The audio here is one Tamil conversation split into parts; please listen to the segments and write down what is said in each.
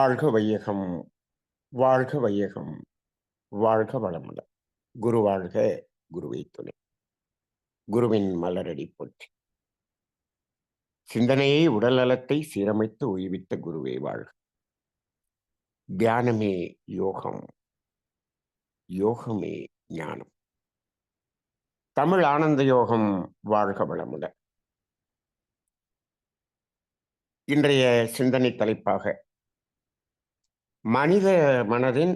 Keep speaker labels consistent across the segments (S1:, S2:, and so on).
S1: வாழ்க வையகம், வாழ்க வையகம், வாழ்க வளமுடன். குரு வாழ்க, குருவை துணை. குருவின் மலரடி போற்றி. சிந்தனையை உடல் நலத்தை சீரமைத்து உய்வித்த குருவே வாழ்க. தியானமே யோகம், யோகமே ஞானம். தமிழ் ஆனந்த யோகம் வாழ்க வளமுடன். இன்றைய சிந்தனை தலைப்பாக மனித மனதின்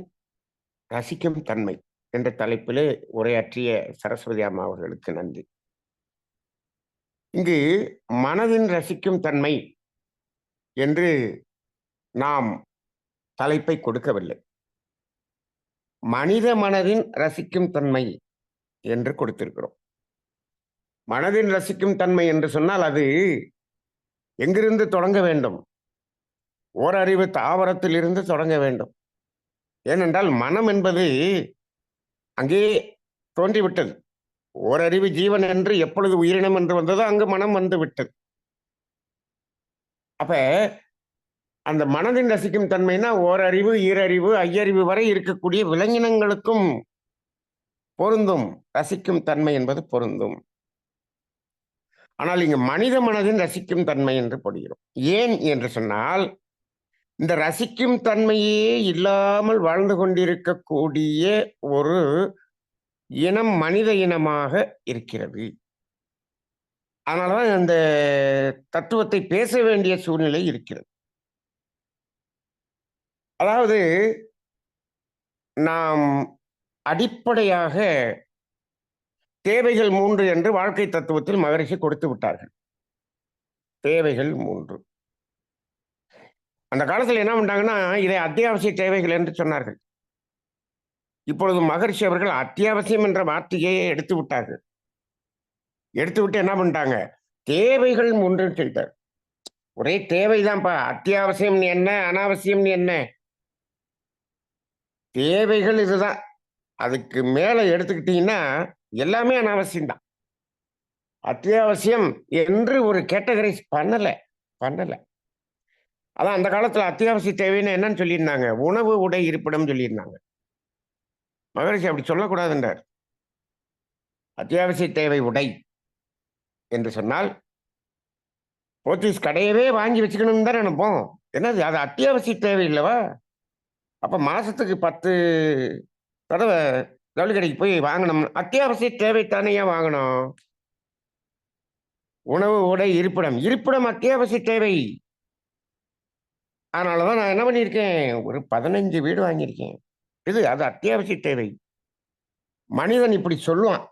S1: ரசிக்கும் தன்மை என்ற தலைப்பிலே உரையாற்றிய சரஸ்வதி அம்மா அவர்களுக்கு நன்றி. இங்கு மனதின் ரசிக்கும் தன்மை என்று நாம் தலைப்பை கொடுக்கவில்லை. மனித மனதின் ரசிக்கும் தன்மை என்று கொடுத்திருக்கிறோம். மனதின் ரசிக்கும் தன்மை என்று சொன்னால் அது எங்கிருந்து தொடங்க வேண்டும்? ஓரறிவு தாவரத்தில் இருந்து தொடங்க வேண்டும். ஏனென்றால் மனம் என்பது அங்கே தோன்றிவிட்டது. ஓரறிவு ஜீவன் என்று எப்பொழுது உயிரினம் என்று வந்ததோ அங்கு மனம் வந்து விட்டது. அப்ப அந்த மனதின் ரசிக்கும் தன்மைனா ஓரறிவு, ஈரறிவு, ஐயறிவு வரை இருக்கக்கூடிய விலங்கினங்களுக்கும் பொருந்தும். ரசிக்கும் தன்மை என்பது பொருந்தும். ஆனால் இங்கு மனித மனதின் ரசிக்கும் தன்மை என்று போடுகிறோம். ஏன் என்று சொன்னால், இந்த ரசிக்கும் தன்மையே இல்லாமல் வாழ்ந்து கொண்டிருக்கக்கூடிய ஒரு இனம் மனித இனமாக இருக்கிறது. அதனாலதான் அந்த தத்துவத்தை பேச வேண்டிய சூழ்நிலை இருக்கிறது. அதாவது நாம் அடிப்படையாக தேவைகள் 3 என்று வாழ்க்கை தத்துவத்தில் மகரிஷி கொடுத்து விட்டார்கள். தேவைகள் 3. அந்த காலத்தில் என்ன பண்ணாங்கன்னா, இதை அத்தியாவசிய தேவைகள் என்று சொன்னார்கள். இப்பொழுது மகரிஷி அவர்கள் அத்தியாவசியம் என்ற வார்த்தையை எடுத்து விட்டார்கள். எடுத்துவிட்டு என்ன பண்ணிட்டாங்க, தேவைகள் 3 சொல்லிட்டார். ஒரே தேவைதான்ப்பா. அத்தியாவசியம் என்ன, அனாவசியம் என்ன? தேவைகள் இதுதான். அதுக்கு மேல எடுத்துக்கிட்டீங்கன்னா எல்லாமே அனாவசியம்தான். அத்தியாவசியம் என்று ஒரு கேட்டகரைஸ் பண்ணல. அதான் அந்த காலத்துல அத்தியாவசிய தேவைன்னு என்னன்னு சொல்லியிருந்தாங்க, உணவு, உடை, இருப்பிடம் சொல்லியிருந்தாங்க. மகரிஷி அப்படி சொல்லக்கூடாதுன்றார். அத்தியாவசிய தேவை உடை என்று சொன்னால் போத்தீஸ் கடையவே வாங்கி வச்சுக்கணும்னு தான் நினைப்போம். என்னது அது அத்தியாவசிய தேவை இல்லவா? அப்ப மாசத்துக்கு 10 தடவை ஜவுளி கடைக்கு போய் வாங்கணும். அத்தியாவசிய தேவைத்தானே ஏன் வாங்கணும்? உணவு, உடை, இருப்பிடம் அத்தியாவசிய தேவை. அதனாலதான் நான் என்ன பண்ணியிருக்கேன், ஒரு 15 வீடு வாங்கியிருக்கேன். அது அத்தியாவசிய தேவை. மனிதன் இப்படி சொல்லுவான்.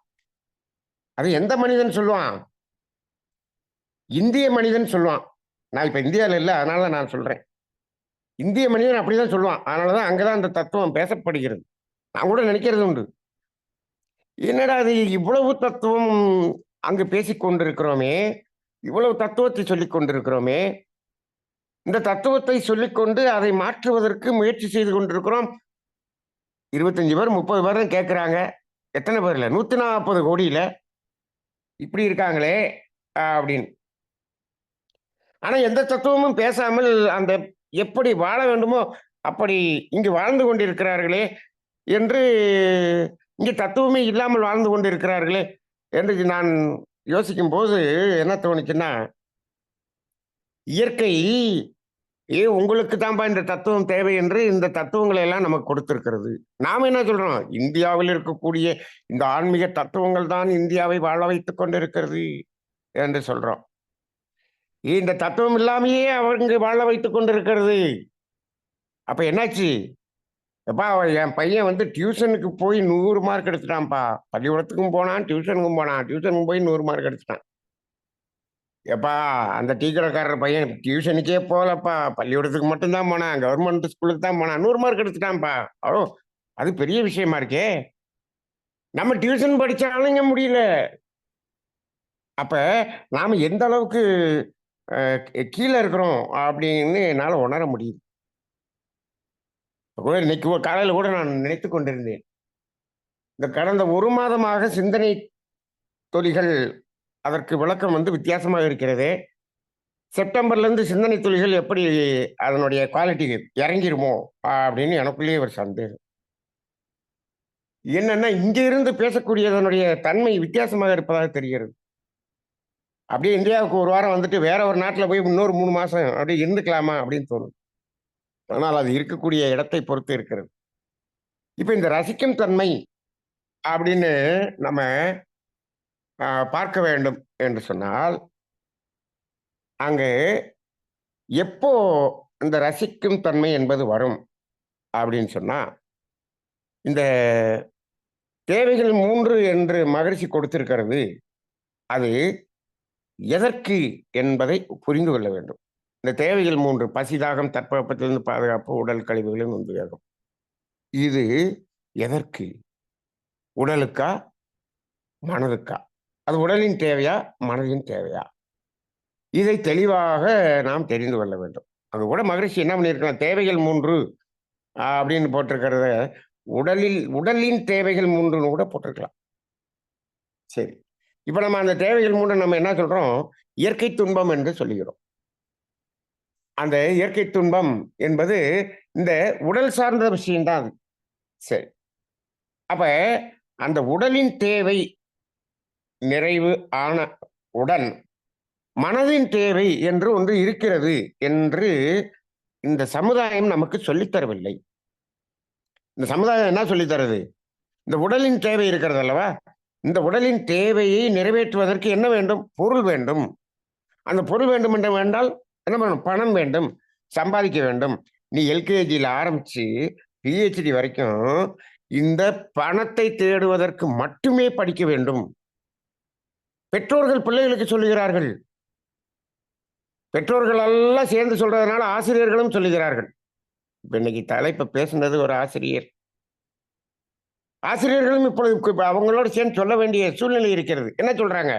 S1: அது எந்த மனிதன் சொல்லுவான்? இந்திய மனிதன் சொல்லுவான். நான் இப்ப இந்தியாவில் இல்லை, அதனால நான் சொல்றேன். இந்திய மனிதன் அப்படிதான் சொல்லுவான். அதனாலதான் அங்கதான் அந்த தத்துவம் பேசப்படுகிறது. நான் கூட நினைக்கிறது உண்டு, என்னடா அது இவ்வளவு தத்துவம் அங்கு பேசிக் கொண்டிருக்கிறோமே, இவ்வளவு தத்துவத்தை சொல்லிக் கொண்டிருக்கிறோமே, இந்த தத்துவத்தை சொல்லிக்கொண்டு அதை மாற்றுவதற்கு முயற்சி செய்து கொண்டிருக்கிறோம். 25 பேர் 30 பேர் தான் கேட்கிறாங்க. எத்தனை பேர்ல? 140 கோடியில இப்படி இருக்காங்களே அப்படின்னு. ஆனா எந்த தத்துவமும் பேசாமல் அந்த எப்படி வாழ வேண்டுமோ அப்படி இங்கு வாழ்ந்து கொண்டிருக்கிறார்களே என்று, இங்கு தத்துவமே இல்லாமல் வாழ்ந்து கொண்டிருக்கிறார்களே என்று நான் யோசிக்கும் போது என்ன தோணுச்சுன்னா, இயற்கை உங்களுக்கு தான்ப்பா இந்த தத்துவம் தேவை என்று இந்த தத்துவங்களை எல்லாம் நமக்கு கொடுத்திருக்கிறது. நாம என்ன சொல்றோம், இந்தியாவில் இருக்கக்கூடிய இந்த ஆன்மீக தத்துவங்கள் தான் இந்தியாவை வாழ வைத்துக் கொண்டிருக்கிறது என்று சொல்றோம். இந்த தத்துவம் இல்லாமையே அவங்க வாழ வைத்துக் கொண்டிருக்கிறது. அப்ப என்னாச்சு? எப்பா என் பையன் வந்து டியூஷனுக்கு போய் 100 மார்க் எடுத்துட்டான்ப்பா. பள்ளிக்கூடத்துக்கும் போனான், டியூஷனுக்கும் போனான். டியூஷனுக்கு போய் 100 மார்க் எடுத்துட்டான். எப்பா அந்த டீ கடைக்காரர் பையன் டியூஷனுக்கே போகலப்பா, பள்ளிக்கூடத்துக்கு மட்டும்தான் போனான், கவர்மெண்ட் ஸ்கூலுக்கு தான் போனான், 100 மார்க் எடுத்துட்டான்ப்பா. அது பெரிய விஷயமா இருக்கே. நம்ம டியூஷன் படிச்சாலும் இங்க முடியல. அப்ப நாம எந்த அளவுக்கு கீழே இருக்கிறோம் அப்படின்னு என்னால உணர முடியுது. கூட இன்னைக்கு காலையில கூட நான் நினைத்து கொண்டிருந்தேன், இந்த கடந்த 1 மாதமாக சிந்தனை தொலிகள் அதற்கு விளக்கம் வந்து வித்தியாசமாக இருக்கிறது. செப்டம்பர்ல இருந்து சிந்தனை துளிகள் எப்படி அதனுடைய குவாலிட்டி இறங்கிருமோ அப்படின்னு எனக்குள்ளேயே ஒரு சந்தேகம். என்னன்னா இங்க இருந்து பேசக்கூடியதனுடைய தன்மை வித்தியாசமாக இருப்பதாக தெரிகிறது. அப்படியே இந்தியாவுக்கு ஒரு வாரம் வந்துட்டு வேற ஒரு நாட்டுல போய் இன்னொரு 3 மாசம் அப்படியே இருந்துக்கலாமா அப்படின்னு தோணும். ஆனால் அது இருக்கக்கூடிய இடத்தை பொறுத்து இருக்கிறது. இப்ப இந்த ரசிக்கும் தன்மை அப்படின்னு நம்ம பார்க்க வேண்டும் என்று சொன்னால், அங்கே எப்போ இந்த ரசிக்கும் தன்மை என்பது வரும் அப்படின்னு சொன்னா, இந்த தேவைகள் 3 என்று மகரிஷி கொடுத்திருக்கிறது, அது எதற்கு என்பதை புரிந்து கொள்ள வேண்டும். இந்த தேவைகள் 3 பசி, தாகம், தட்பவெப்பத்திலிருந்து பாதுகாப்பு, உடல் கழிவுகளின் உத்வேகம். இது எதற்கு? உடலுக்கா? மனதுக்கா? அது உடலின் தேவையா? மனதின் தேவையா? இதை தெளிவாக நாம் தெரிந்து கொள்ள வேண்டும். அங்க கூட மகரிஷி என்ன பண்ணியிருக்கலாம், தேவைகள் 3 அப்படின்னு போட்டிருக்கிறத உடலின் தேவைகள் 3ன்னு கூட போட்டிருக்கலாம். சரி. இப்ப நம்ம அந்த தேவைகள் 3 நம்ம என்ன சொல்றோம்? இயற்கை துன்பம் என்று சொல்லுகிறோம். அந்த இயற்கை துன்பம் என்பது இந்த உடல் சார்ந்த விஷயம் தான். சரி. அப்ப அந்த உடலின் தேவை நிறைவு ஆன உடன் மனதின் தேவை என்று ஒன்று இருக்கிறது என்று இந்த சமுதாயம் நமக்கு சொல்லித் தரவில்லை. இந்த சமுதாயம் என்ன சொல்லித் தருது? இந்த உடலின் தேவை இருக்கிறது அல்லவா? இந்த உடலின் தேவையை நிறைவேற்றுவதற்கு என்ன வேண்டும்? பொருள் வேண்டும். அந்த பொருள் வேண்டும் என்று வேண்டால் என்ன பண்ணணும்? பணம் வேண்டும், சம்பாதிக்க வேண்டும். நீ எல்கேஜியில் ஆரம்பிச்சு பிஹெச்டி வரைக்கும் இந்த பணத்தை தேடுவதற்கு மட்டுமே படிக்க வேண்டும். பெற்றோர்கள் பிள்ளைகளுக்கு சொல்லுகிறார்கள். பெற்றோர்கள் எல்லாம் சேர்ந்து சொல்றதுனால ஆசிரியர்களும் சொல்லுகிறார்கள். இப்ப இன்னைக்கு தலைப்பை பேசுனது ஒரு ஆசிரியர். ஆசிரியர்களும் இப்பொழுது அவங்களோட சேர்ந்து சொல்ல வேண்டிய சூழ்நிலை இருக்கிறது. என்ன சொல்றாங்க?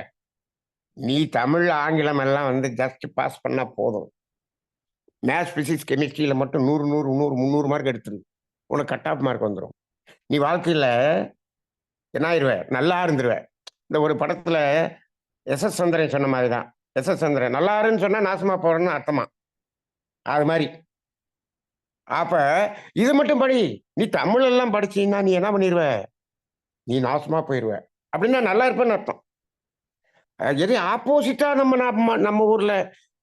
S1: நீ தமிழ், ஆங்கிலம் எல்லாம் ஜஸ்ட் பாஸ் பண்ணா போதும். மேத்ஸ், பிசிக்ஸ், கெமிஸ்ட்ரியில மட்டும் 100, 100, 100, 300 மார்க் எடுத்துரு. உனக்கு கட் ஆஃப் மார்க் வந்துடும். நீ வாழ்க்கையில என்ன ஆயிருவ? நல்லா இருந்துருவ. இந்த ஒரு படத்துல எஸ்.எஸ். சந்திரன் சொன்ன மாதிரிதான். எஸ்.எஸ். சந்திரன் நல்லாருன்னு சொன்னா நாசமா போறேன்னு அர்த்தமா. அது மாதிரி. அப்ப இது மட்டும் படி. நீ தமிழ் எல்லாம் படிச்சீன்னா நீ என்ன பண்ணிருவ? நீ நாசமா போயிருவ. அப்படின்னா நல்லா இருப்பேன்னு அர்த்தம். எது ஆப்போசிட்டா நம்ம ஊர்ல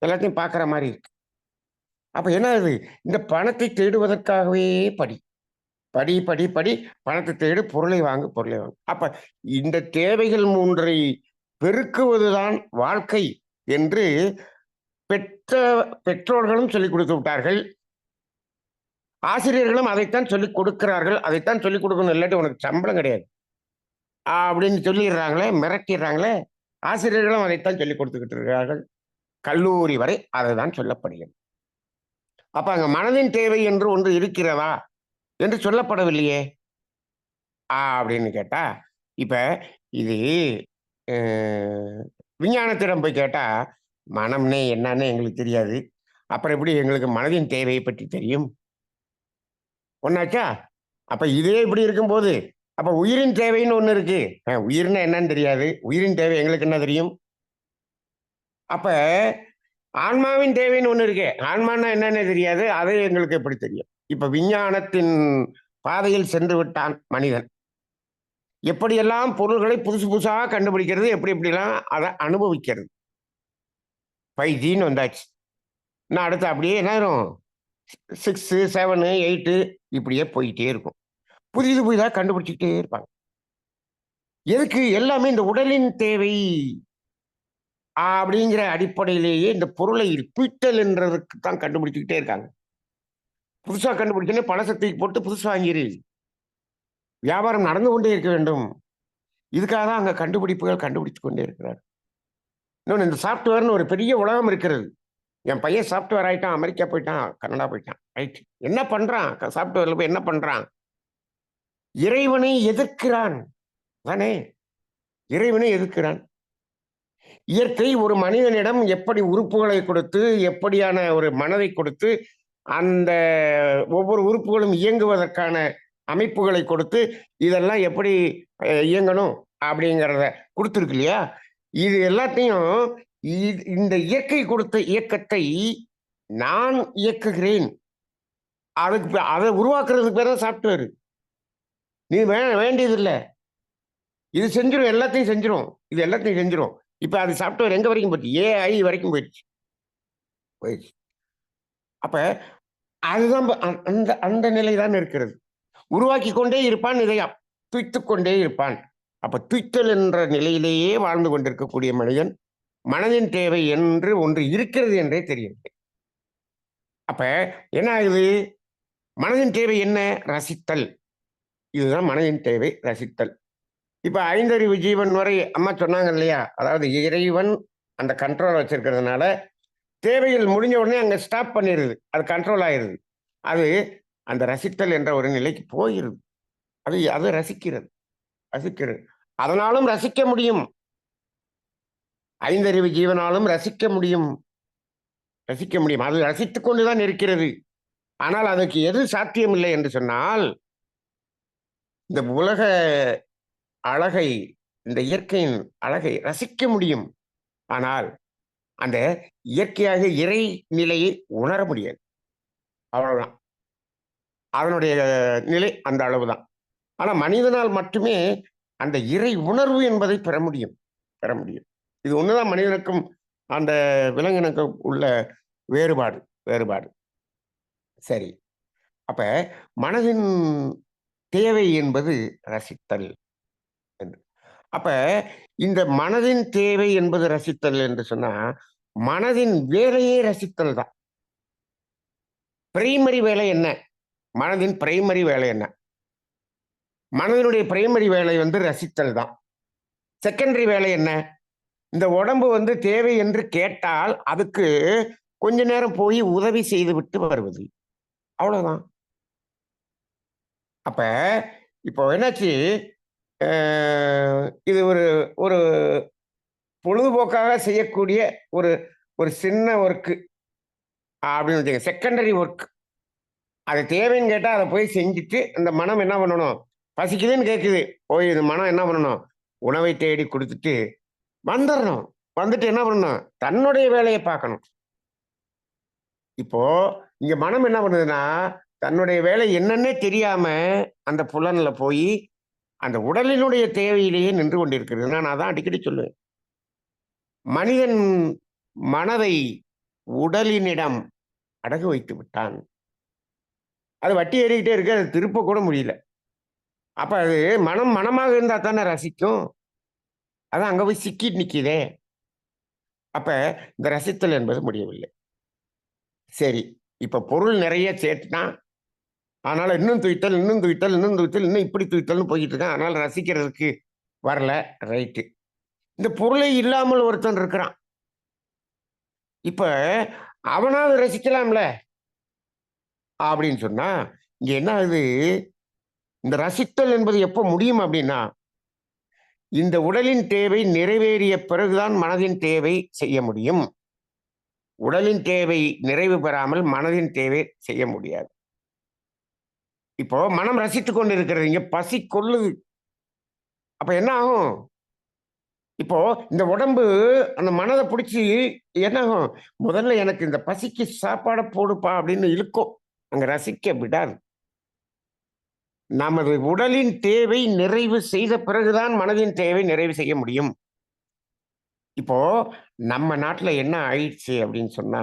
S1: எல்லாத்தையும் பாக்குற மாதிரி இருக்கு. அப்ப என்ன இது? இந்த பணத்தை தேடுவதற்காகவே படி படி படி படி, பணத்தை தேடு, பொருளை வாங்கு, பொருளை வாங்கு. அப்ப இந்த தேவைகள் 3ஐ பெருக்குவதுதான் வாழ்க்கை என்று பெற்றோர்களும் சொல்லிக் கொடுத்து விட்டார்கள். ஆசிரியர்களும் அதைத்தான் சொல்லிக் கொடுக்கிறார்கள். அதைத்தான் சொல்லிக் கொடுக்கணும், இல்லாட்டி உனக்கு சம்பளம் கிடையாது அப்படின்னு சொல்லிடுறாங்களே, மிரட்டிடுறாங்களே. ஆசிரியர்களும் அதைத்தான் சொல்லிக் கொடுத்துக்கிட்டு இருக்கிறார்கள். கல்லூரி வரை அதைதான் சொல்லப்படுகிறது. அப்ப அங்க மனதின் தேவை என்று ஒன்று இருக்கிறதா என்று சொல்லப்படவில்லையே அப்படின்னு கேட்டா, இப்ப இது விஞ்ஞானத்திடம் போய் கேட்டா, மனம்னே என்னன்னு எங்களுக்கு தெரியாது, அப்புறம் எப்படி எங்களுக்கு மனதின் தேவையை பற்றி தெரியும்? ஒன்னாச்சா? அப்ப இதே இப்படி இருக்கும்போது, அப்ப உயிரின் தேவைன்னு ஒண்ணு இருக்கு. உயிர்னா என்னன்னு தெரியாது, உயிரின் தேவை எங்களுக்கு என்ன தெரியும்? அப்ப ஆன்மாவின் தேவைன்னு ஒண்ணு இருக்கு. ஆன்மான்னா என்னன்னு தெரியாது, அது எங்களுக்கு எப்படி தெரியும்? இப்ப விஞ்ஞானத்தின் பாதையில் சென்று விட்டான் மனிதன். எப்படியெல்லாம் பொருள்களை புதுசு புதுசாக கண்டுபிடிக்கிறது, எப்படி எப்படிலாம் அதை அனுபவிக்கிறது. 5Gன்னு வந்தாச்சு. நான் அடுத்து அப்படியே என்ன ஆயிரும்? 6, 7, 8 இப்படியே போயிட்டே இருக்கும். புதிது புதிதாக கண்டுபிடிச்சிக்கிட்டே இருப்பாங்க. எதுக்கு? எல்லாமே இந்த உடலின் தேவை அப்படிங்கிற அடிப்படையிலேயே இந்த பொருளை ரிப்பீட்டல் என்றதுக்கு தான் கண்டுபிடிச்சுக்கிட்டே இருக்காங்க. புதுசா கண்டுபிடிச்சோன்னே பழசை தூக்கி போட்டு புதுசு வாங்கிரு. வியாபாரம் நடந்து கொண்டே இருக்க வேண்டும். இதுக்காக தான் அங்க கண்டுபிடிப்புகள் கண்டுபிடித்து கொண்டே இருக்கிறார். இன்னொன்று, இந்த சாப்ட்வேர்னு ஒரு பெரிய உலகம் இருக்கிறது. என் பையன் சாப்ட்வேர் ஆயிட்டான், அமெரிக்கா போயிட்டான், கனடா போயிட்டான். ரைட். என்ன பண்றான்? சாப்ட்வேர்ல போய் என்ன பண்றான்? இறைவனை எதிர்க்கிறான் தானே? இறைவனை எதிர்க்கிறான். இயற்கை ஒரு மனிதனிடம் எப்படி உறுப்புகளை கொடுத்து, எப்படியான ஒரு மனதை கொடுத்து, அந்த ஒவ்வொரு உறுப்புகளும் இயங்குவதற்கான அமைப்புகளை கொடுத்து, இதெல்லாம் எப்படி இயங்கணும் அப்படிங்கிறத கொடுத்துருக்கு இல்லையா? இது எல்லாத்தையும் இந்த இயற்கை கொடுத்த இயக்கத்தை நான் இயக்குகிறேன். அதுக்கு அதை உருவாக்குறதுக்கு பேர் தான் சாப்ட்வேர். நீ வேண்டியதில்லை. இது செஞ்சிடும், எல்லாத்தையும் செஞ்சிடும். இது எல்லாத்தையும் செஞ்சிடும். இப்ப அது சாப்ட்வேர் எங்க வரைக்கும் போயிடுச்சு? ஏஐ வரைக்கும் போயிடுச்சு. அப்ப அதுதான் அந்த அந்த நிலைதான் இருக்கிறது. உருவாக்கி கொண்டே இருப்பான், இதை துய்த்துக் கொண்டே இருப்பான். அப்ப துய்த்தல் என்ற நிலையிலேயே வாழ்ந்து கொண்டிருக்கக்கூடிய மனிதன் மனதின் தேவை என்று ஒன்று இருக்கிறது என்றே தெரியவில்லை. அப்ப என்ன ஆகுது? மனதின் தேவை என்ன? ரசித்தல். இதுதான் மனதின் தேவை, ரசித்தல். இப்ப ஐந்தறிவு ஜீவன் வரை அம்மா சொன்னாங்க இல்லையா? அதாவது இறைவன் அந்த கண்ட்ரோல் வச்சிருக்கிறதுனால தேவைகள் முடிஞ்ச உடனே அங்க ஸ்டாப் பண்ணிடுது. அது கண்ட்ரோல் ஆயிருது. அது அந்த ரசித்தல் என்ற ஒரு நிலைக்கு போயிருது. அது அது ரசிக்கிறது, ரசிக்கிறது. அதனாலும் ரசிக்க முடியும். ஐந்தறிவு ஜீவனாலும் ரசிக்க முடியும், ரசிக்க முடியும். அது ரசித்துக் கொண்டுதான் இருக்கிறது. ஆனால் அதற்கு எது சாத்தியமில்லை என்று சொன்னால், இந்த உலக அழகை, இந்த இயற்கையின் அழகை ரசிக்க முடியும். ஆனால் அந்த இயற்கையாக இறை நிலையை உணர முடியாது. அவ்வளவுதான். அதனுடைய நிலை அந்த அளவுதான். ஆனா மனிதனால் மட்டுமே அந்த இறை உணர்வு என்பதை பெற முடியும், பெற முடியும். இது ஒண்ணுதான் மனிதனுக்கும் அந்த விலங்கினுக்கும் உள்ள வேறுபாடு, வேறுபாடு. சரி. அப்ப மனதின் தேவை என்பது ரசித்தல் என்று. அப்ப இந்த மனதின் தேவை என்பது ரசித்தல் என்று சொன்னா, மனதின் வேலையே ரசித்தல் தான். பிரைமரி வேலை என்ன? மனதின் பிரைமரி வேலை என்ன? மனதினுடைய பிரைமரி வேலை ரசித்தல் தான். செகண்டரி வேலை என்ன? இந்த உடம்பு தேவை என்று கேட்டால் அதுக்கு கொஞ்ச நேரம் போய் உதவி செய்து விட்டு வருவது, அவ்வளவுதான். அப்ப இப்போ என்னாச்சு? இது ஒரு ஒரு பொழுதுபோக்காக செய்யக்கூடிய ஒரு ஒரு சின்ன ஒர்க்கு அப்படின்னு வச்சுங்க, செகண்டரி ஒர்க். அது தேவைன்னு கேட்டா அதை போய் செஞ்சுட்டு அந்த மனம் என்ன பண்ணணும்? பசிக்குதுன்னு கேட்குது, போய் இந்த மனம் என்ன பண்ணணும்? உணவை தேடி கொடுத்துட்டு வந்துடணும். வந்துட்டு என்ன பண்ணணும்? தன்னுடைய வேலையை பார்க்கணும். இப்போ இங்க மனம் என்ன பண்ணுதுன்னா, தன்னுடைய வேலை என்னன்னே தெரியாம அந்த புலன்ல போய் அந்த உடலினுடைய தேவையிலேயே நின்று கொண்டிருக்கிறது. நான் அதான் அடிக்கடி சொல்லுவேன். மனிதன் மனதை உடலினிடம் அடகு வைத்து விட்டான். அது வட்டி ஏறிக்கிட்டே இருக்கு, அது திருப்ப கூட முடியல. அப்ப அது மனம் மனமாக இருந்தா தானே ரசிக்கும். அதான் அங்க போய் சிக்கிட்டு நிக்குதே. அப்ப இந்த ரசித்தல் என்பது முடியவில்லை. சரி, இப்ப பொருள் நிறைய சேர்த்துனா, அதனால இன்னும் துய்த்தல், இன்னும் துய்த்தல், இன்னும் துய்த்தல், இன்னும் இப்படி துய்த்தல்னு போய்கிட்டு இருக்கான். அதனால ரசிக்கிறதுக்கு வரல. ரைட்டு. இந்த பொருளை இல்லாமல் ஒருத்தன் இருக்கிறான். இப்ப அவனாவது ரசிக்கலாம்ல அப்படின்னு சொன்னா, இங்க என்ன ஆகுது? இந்த ரசித்தல் என்பது எப்ப முடியும் அப்படின்னா, இந்த உடலின் தேவை நிறைவேறிய பிறகுதான் மனதின் தேவை செய்ய முடியும். உடலின் தேவை நிறைவு பெறாமல் மனதின் தேவை செய்ய முடியாது. இப்போ மனம் ரசித்துக் கொண்டு இருக்கிறது, இங்க பசி கொள்ளுது. அப்ப என்ன ஆகும்? இப்போ இந்த உடம்பு அந்த மனதை பிடிச்சி என்ன ஆகும்? முதல்ல எனக்கு இந்த பசிக்கு சாப்பாடை போடுப்பா அப்படின்னு இழுக்கும். அங்க ரசிக்க விடாது. நமது உடலின் தேவை நிறைவு செய்த பிறகுதான் மனதின் தேவை நிறைவு செய்ய முடியும். இப்போ நம்ம நாட்டுல என்ன ஆயிடுச்சு அப்படின்னு சொன்னா,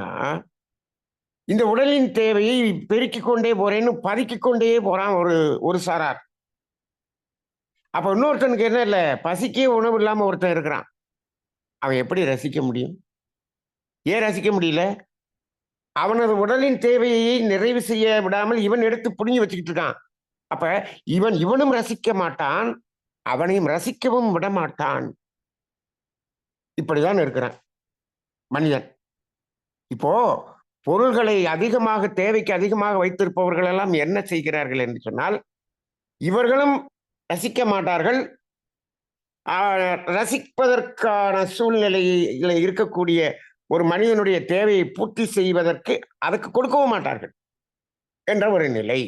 S1: இந்த உடலின் தேவையை பெருக்கிக் கொண்டே போறேன்னு பதுக்கிக் கொண்டே போறான் ஒரு ஒரு சாரார். அப்ப இன்னொருத்தனுக்கு என்ன இல்ல, பசிக்கே உணவு இல்லாம ஒருத்தன் இருக்கிறான். அவன் எப்படி ரசிக்க முடியும்? ஏன் ரசிக்க முடியல? அவனது உடலின் தேவையை நிறைவு செய்ய விடாமல் இவன் எடுத்து புடுங்கி வச்சுக்கிட்டு இருக்கான். அப்ப இவனும் ரசிக்க மாட்டான், அவனையும் ரசிக்கவும் விட மாட்டான். இப்படிதான் இருக்கிறான் மனிதன். இப்போ பொருள்களை அதிகமாக, தேவைக்கு அதிகமாக வைத்திருப்பவர்கள் எல்லாம் என்ன செய்கிறார்கள் என்று சொன்னால், இவர்களும் ரசிக்க மாட்டார்கள். ரசிப்பதற்கான சூழ்நிலையில இருக்கக்கூடிய ஒரு மனிதனுடைய தேவையை பூர்த்தி செய்வதற்கு அதுக்கு கொடுக்கவும் மாட்டார்கள் என்ற ஒரு நிலை.